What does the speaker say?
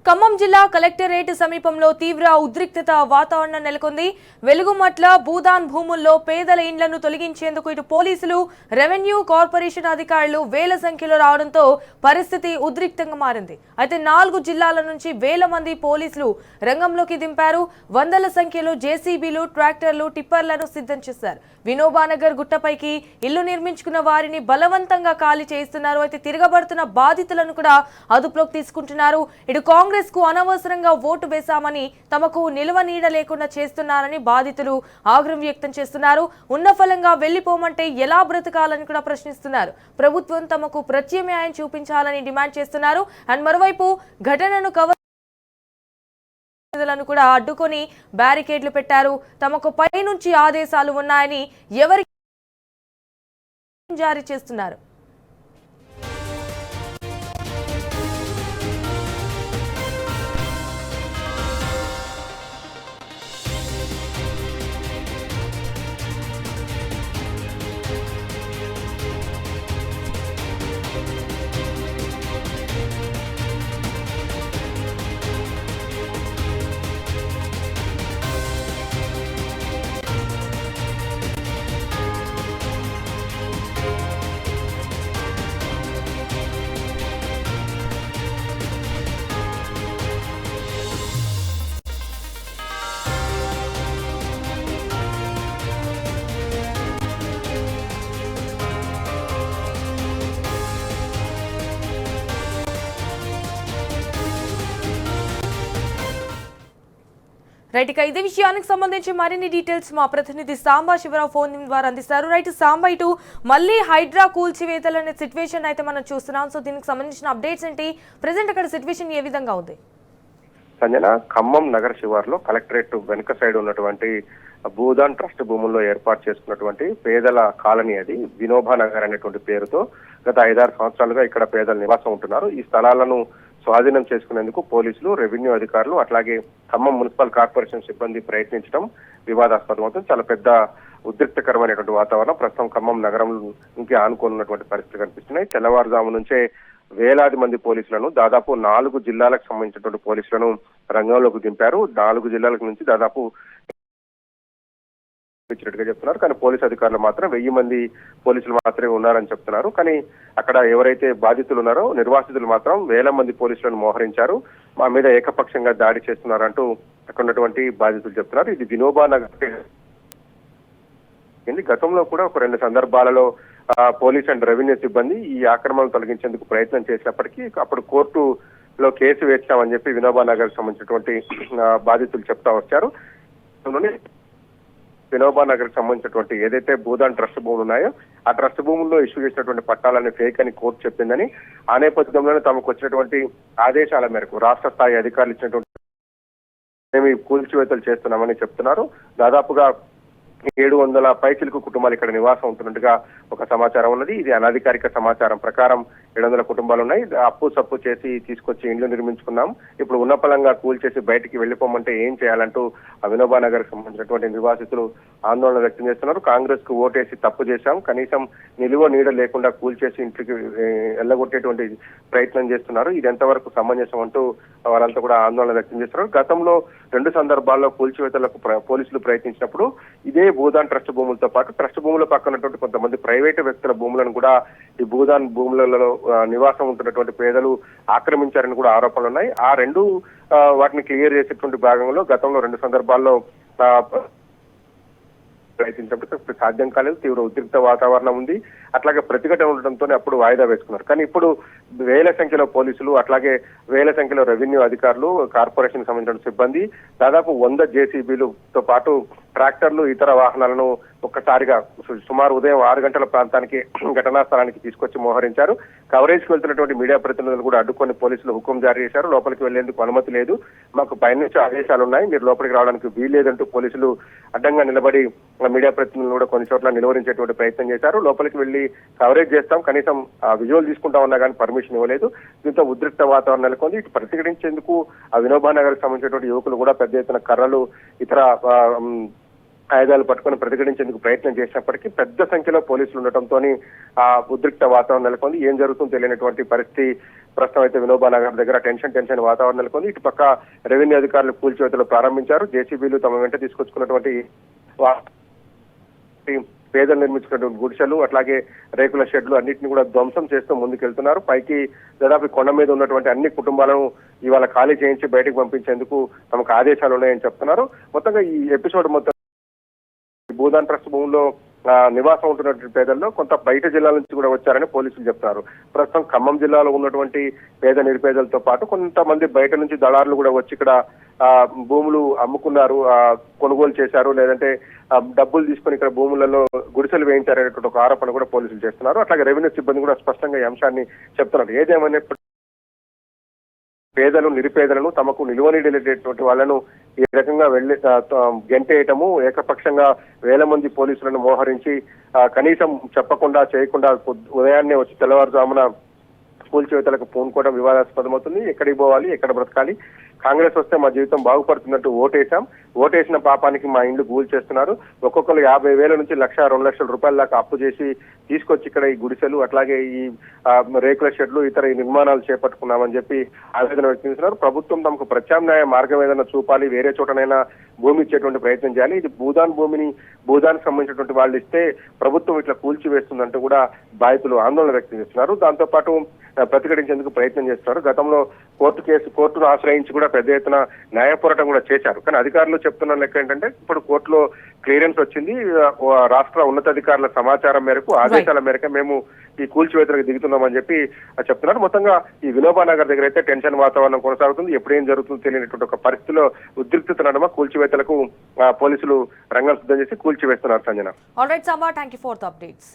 ఖమ్మం జిల్లా కలెక్టరేట్ సమీపంలో తీవ్ర ఉద్రిక్తత వాతావరణం నెలకొంది. వెలుగుమట్ల భూదాన్ భూముల్లో పేదల ఇండ్లను తొలగించేందుకు ఇటు పోలీసులు, రెవెన్యూ కార్పొరేషన్ అధికారులు వేల సంఖ్యలో రావడంతో పరిస్థితి ఉద్రిక్తంగా మారింది. అయితే 4 జిల్లాల నుంచి వేల మంది పోలీసులు రంగంలోకి దింపారు. వందల సంఖ్యలో జేసీబీలు, ట్రాక్టర్లు, టిప్పర్లను సిద్ధం చేశారు. వినోబానగర్ గుట్టపైకి ఇల్లు నిర్మించుకున్న వారిని బలవంతంగా ఖాళీ చేయిస్తున్నారు. అయితే తిరగబడుతున్న బాధితులను కూడా అదుపులోకి తీసుకుంటున్నారు. ఇటు కాంగ్రెస్ కు అనవసరంగా ఓటు వేశామని తమకు నిలువ నీడ లేకుండా చేస్తున్నారని బాధితులు ఆగ్రహం వ్యక్తం చేస్తున్నారు. ఉన్న ఫలంగా వెళ్లిపోమంటే ఎలా బ్రతకాలని కూడా ప్రశ్నిస్తున్నారు. ప్రభుత్వం తమకు ప్రత్యామ్నాయం చూపించాలని డిమాండ్ చేస్తున్నారు. అండ్ మరోవైపు ఘటనను కూడా అడ్డుకొని బ్యారికేడ్లు పెట్టారు. తమకు పైనుంచి ఆదేశాలు ఉన్నాయని ఎవరికి జారీ చేస్తున్నారు. రైట్, ఇక ఇదే విషయానికి సంబంధించి మరిన్ని డీటెయిల్స్ మా ప్రతినిధి సాంబా శివరావు ఫోన్ ద్వారా అందిస్తారు. రైట్ సాంబా, ఇటు మళ్ళీ హైడ్రా కూల్చివేతలు అనే సిచ్యువేషన్ అయితే మనం చూస్తున్నాం. సో దీనికి సంబంధించిన అప్డేట్స్ ఏంటి? ప్రెసెంట్ అక్కడ సిచ్యువేషన్ ఏ విధంగా ఉంది? సంజన, ఖమ్మం నగర శివార్లో కలెక్టరేట్ వెనుక సైడ్ ఉన్నటువంటి భూదాన్ ట్రస్ట్ భూముల్లో ఏర్పాటు చేసుకున్నటువంటి పేదల కాలనీ అది వినోబా నగర్ అనేటువంటి పేరుతో గత 5-6 సంవత్సరాలుగా ఇక్కడ పేదలు నివాసం ఉంటున్నారు. ఈ స్థలాలను స్వాధీనం చేసుకునేందుకు పోలీసులు, రెవెన్యూ అధికారులు అట్లాగే ఖమ్మం మున్సిపల్ కార్పొరేషన్ సిబ్బంది ప్రయత్నించడం వివాదాస్పదం అవుతుంది. చాలా పెద్ద ఉద్రిక్తకరమైనటువంటి వాతావరణం ప్రస్తుతం ఖమ్మం నగరం నుంచి ఆనుకోనున్నటువంటి పరిస్థితులు కనిపిస్తున్నాయి. తెల్లవారుజాము నుంచే వేలాది మంది పోలీసులను, దాదాపు 4 జిల్లాలకు సంబంధించినటువంటి పోలీసులను రంగంలోకి దింపారు. 4 జిల్లాల నుంచి దాదాపు ఇచ్చినట్టుగా చెప్తున్నారు. కానీ పోలీసు అధికారులు మాత్రం 1000 మంది పోలీసులు మాత్రమే ఉన్నారని చెప్తున్నారు. కానీ అక్కడ ఎవరైతే బాధితులు ఉన్నారో నిర్వాసితులు మాత్రం వేల మంది పోలీసులను మోహరించారు. మా మీద ఏకపక్షంగా దాడి చేస్తున్నారంటూ అక్కడ ఉన్నటువంటి బాధితులు చెప్తున్నారు. ఇది వినోబా నగర్. గతంలో కూడా ఒక 2 సందర్భాలలో పోలీస్ అండ్ రెవెన్యూ సిబ్బంది ఈ ఆక్రమణను తొలగించేందుకు ప్రయత్నం చేసినప్పటికీ అప్పుడు కోర్టులో కేసు వేస్తామని చెప్పి వినోబా నగర్ సంబంధించినటువంటి బాధితులు చెప్తా వచ్చారు. వినోబా నగర్ సంబంధించినటువంటి ఏదైతే భూదాన్ ట్రస్ట్ భూములు ఉన్నాయో ఆ ట్రస్ట్ భూముల్లో ఇష్యూ చేసినటువంటి పట్టాలని ఫేక్ అని కోర్టు చెప్పిందని, ఆ నేపథ్యంలోనే తమకు వచ్చినటువంటి ఆదేశాల మేరకు రాష్ట్ర స్థాయి అధికారులు ఇచ్చినటువంటి మేము కూల్చివేతలు చేస్తున్నామని చెప్తున్నారు. దాదాపుగా 700 పైచిలకు కుటుంబాలు ఇక్కడ నివాసం ఉంటున్నట్టుగా ఒక సమాచారం ఉన్నది. ఇది అనధికారిక సమాచారం ప్రకారం 700 కుటుంబాలు ఉన్నాయి. అప్పు సప్పు చేసి తీసుకొచ్చి ఇండ్లు నిర్మించుకున్నాం, ఇప్పుడు ఉన్న పలంగా కూల్చేసి బయటికి వెళ్లిపోమంటే ఏం చేయాలంటూ వినోబా నగర్ సంబంధించినటువంటి నివాసితులు ఆందోళన వ్యక్తం చేస్తున్నారు. కాంగ్రెస్ కు ఓటేసి తప్పు చేశాం, కనీసం నిలువ నీడ లేకుండా కూల్చేసి ఇంటికి ఎల్లగొట్టేటువంటి ప్రయత్నం చేస్తున్నారు, ఇది ఎంతవరకు సమంజసం అంటూ వారంతా కూడా ఆందోళన వ్యక్తం చేస్తున్నారు. గతంలో 2 సందర్భాల్లో కూల్చివేతలకు పోలీసులు ప్రయత్నించినప్పుడు ఇదే భూదాన్ ట్రస్ట్ భూములతో పాటు ట్రస్ట్ భూముల పక్కనటువంటి కొంతమంది ప్రైవేటు వ్యక్తుల భూములను కూడా ఈ భూదాన్ భూములలో నివాసం ఉంటున్నటువంటి పేదలు ఆక్రమించారని కూడా ఆరోపణలు ఉన్నాయి. ఆ 2 వాటిని క్లియర్ చేసేటువంటి భాగంలో గతంలో 2 సందర్భాల్లో ప్రయత్నించినప్పుడు సాధ్యం కాలేదు. తీవ్ర ఉద్రిక్త వాతావరణం ఉంది. అట్లాగే ప్రతిఘటన ఉండటంతో అప్పుడు వాయిదా వేసుకున్నారు. కానీ ఇప్పుడు వేల సంఖ్యలో పోలీసులు, అట్లాగే వేల సంఖ్యలో రెవెన్యూ అధికారులు, కార్పొరేషన్ సంబంధించిన సిబ్బంది, దాదాపు 100 జేసీబీలతో పాటు ట్రాక్టర్లు, ఇతర వాహనాలను ఒక్కసారిగా సుమారు ఉదయం 6 గంటల ప్రాంతానికి ఘటనా స్థలానికి తీసుకొచ్చి మోహరించారు. కవరేజ్ కు వెళ్తున్నటువంటి మీడియా ప్రతినిధులు కూడా అడ్డుకొని పోలీసులు హుకుం జారీ చేశారు. లోపలికి వెళ్లేందుకు అనుమతి లేదు, మాకు పైనుంచి ఆదేశాలు ఉన్నాయి, మీరు లోపలికి రావడానికి వీల్లేదంటూ పోలీసులు అడ్డంగా నిలబడి మీడియా ప్రతినిధులు కూడా కొన్ని చోట్ల నిలువరించేటువంటి ప్రయత్నం చేశారు. లోపలికి వెళ్లి కవరేజ్ చేస్తాం, కనీసం విజువల్ తీసుకుంటామన్నా కానీ పర్మిషన్ ఇవ్వలేదు. దీంతో ఉద్రిక్త వాతావరణం నెలకొంది. ఇటు ప్రతిఘటించేందుకు వినోబా నగర్ సంబంధించినటువంటి యువకులు కూడా పెద్ద ఎత్తున కర్రలు, ఇతర ఆయుధాలు పట్టుకుని ప్రతిఘటించేందుకు ప్రయత్నం చేసినప్పటికీ పెద్ద సంఖ్యలో పోలీసులు ఉండటంతో ఉద్రిక్త వాతావరణం నెలకొంది. ఏం జరుగుతుందో తెలియనటువంటి పరిస్థితి ప్రస్తుతం అయితే వినోబా నగర్ దగ్గర టెన్షన్ వాతావరణం నెలకొంది. ఇటు పక్క రెవెన్యూ అధికారులు కూల్చివేతలు ప్రారంభించారు. జేసీబీలు తమ వెంట తీసుకొచ్చుకున్నటువంటి పేదలు నిర్మించుకున్నటువంటి గుడిసెలు అట్లాగే రేకుల షెడ్లు అన్నింటినీ కూడా ధ్వంసం చేస్తూ ముందుకెళ్తున్నారు. పైకి దాదాపు కొండ మీద ఉన్నటువంటి అన్ని కుటుంబాలను ఇవాళ ఖాళీ చేయించి బయటకు పంపించేందుకు తమకు ఆదేశాలు ఉన్నాయని చెప్తున్నారు. మొత్తంగా ఈ ఎపిసోడ్ మొత్తం భూదాన్ ట్రస్ట్ భూముల్లో నివాసం ఉంటున్నటువంటి పేదల్లో కొంత బయట జిల్లాల నుంచి కూడా వచ్చారని పోలీసులు చెప్తున్నారు. ప్రస్తుతం ఖమ్మం జిల్లాలో ఉన్నటువంటి పేద నిరుపేదలతో పాటు కొంతమంది బయట నుంచి దళారులు కూడా వచ్చి ఇక్కడ భూములు అమ్ముకున్నారు, కొనుగోలు చేశారు, లేదంటే డబ్బులు తీసుకొని ఇక్కడ భూములలో గుడిసెలు వేయించారనేటువంటి ఒక ఆరోపణ కూడా పోలీసులు చేస్తున్నారు. అట్లాగే రెవెన్యూ సిబ్బంది కూడా స్పష్టంగా ఈ అంశాన్ని చెప్తున్నారు. ఏదేమైనా పేదలు నిరుపేదలను తమకు నిలువనీడేటువంటి వాళ్ళను ఈ రకంగా గెంటేయటము, ఏకపక్షంగా వేల మంది పోలీసులను మోహరించి కనీసం చెప్పకుండా చేయకుండా ఉదయాన్నే వచ్చి తెల్లవారుజామున కూల్చివేతలకు పూనుకోవడం వివాదాస్పదమవుతుంది. ఎక్కడికి పోవాలి, ఎక్కడ బ్రతకాలి, కాంగ్రెస్ వస్తే మా జీవితం బాగుపడుతున్నట్టు ఓటేసిన పాపానికి మా ఇండ్లు గూల్ చేస్తున్నారు. ఒక్కొక్కరు 50,000 నుంచి 1,00,000, 2 లక్షల రూపాయల దాకా అప్పు చేసి తీసుకొచ్చి ఇక్కడ ఈ గుడిసెలు అట్లాగే ఈ రేకుల షెడ్లు ఇతర ఈ నిర్మాణాలు చేపట్టుకున్నామని చెప్పి ఆవేదన వ్యక్తం చేస్తున్నారు. ప్రభుత్వం తమకు ప్రత్యామ్నాయ మార్గం ఏదైనా చూపాలి, వేరే చోటనైనా భూమి ఇచ్చేటువంటి ప్రయత్నం చేయాలి. ఇది భూదానికి సంబంధించినటువంటి వాళ్ళు ఇస్తే ప్రభుత్వం ఇట్లా కూల్చివేస్తుందంటూ కూడా బాధితులు ఆందోళన వ్యక్తం చేస్తున్నారు. దాంతో పాటు ప్రతిఘటించేందుకు ప్రయత్నం చేస్తున్నారు. గతంలో కోర్టును ఆశ్రయించి కూడా పెద్ద ఎత్తున న్యాయ పోరాటం కూడా చేశారు. కానీ అధికారులు చెప్తున్న లెక్క ఏంటంటే ఇప్పుడు కోర్టులో క్లియరెన్స్ వచ్చింది. రాష్ట్ర ఉన్నతాధికారుల సమాచారం మేరకు ఆదేశాల మేరకు మేము ఈ కూల్చివేతలకు దిగుతున్నామని చెప్పి చెప్తున్నారు. మొత్తంగా ఈ వినోబా నగర్ దగ్గర అయితే టెన్షన్ వాతావరణం కొనసాగుతుంది. ఎప్పుడేం జరుగుతుందో తెలియనటువంటి ఒక పరిస్థితిలో ఉద్రిక్తత నడుమ కూల్చివేతలకు పోలీసులు రంగం సిద్ధం చేసి కూల్చివేస్తున్నారు. Sanjana. All right Samba, thank you for the updates.